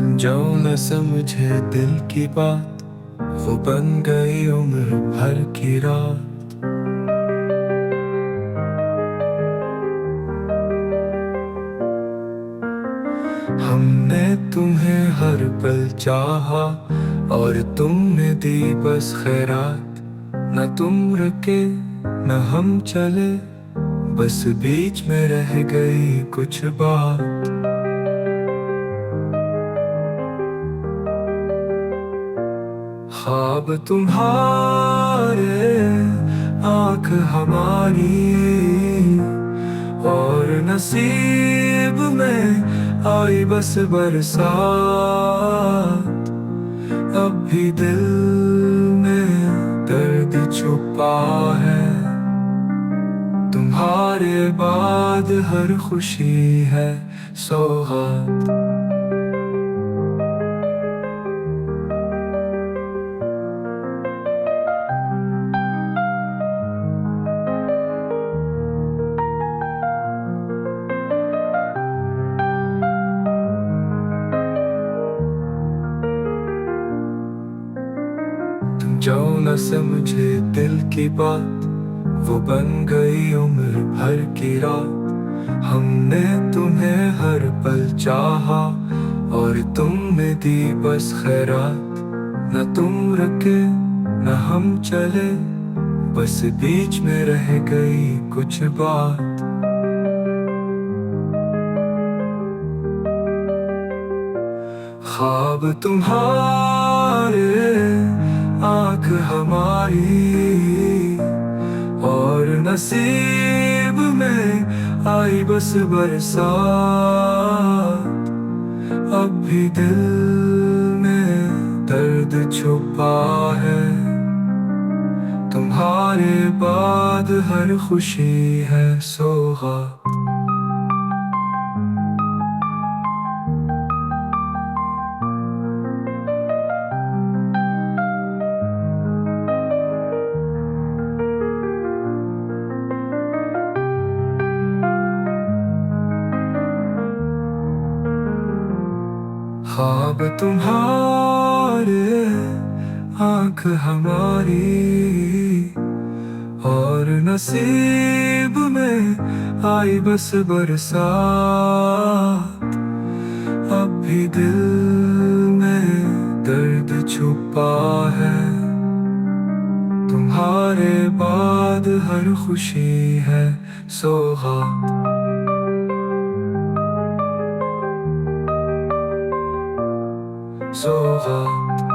जो न समझे दिल की बात, वो बन गई उम्र भर की रात। हमने तुम्हें हर पल चाहा और तुमने दी बस खैरात। न तुम रुके न हम चले, बस बीच में रह गई कुछ बात। ख्वाब तुम्हारे, आँख हमारी, और नसीब में आई बस बरसात। अब भी दिल में दर्द छुपा है, तुम्हारे बाद हर खुशी है सौगात। जो न समझे दिल की बात, वो बन गई उम्र भर की रात। हमने तुम्हें हर पल चाहा और तुमने दी बस खैरात। न तुम रुके न हम चले, बस बीच में रह गई कुछ बात। ख्वाब तुम्हारे, आँख हमारी, और नसीब में आई बस बरसात। अब भी दिल में दर्द छुपा है, तुम्हारे बाद हर खुशी है सौगात। ख्वाब तुम्हारे, आँख हमारी, और नसीब में आई बस बरसात। अब भी दिल में दर्द छुपा है, तुम्हारे बाद हर खुशी है सौगात। सौगात।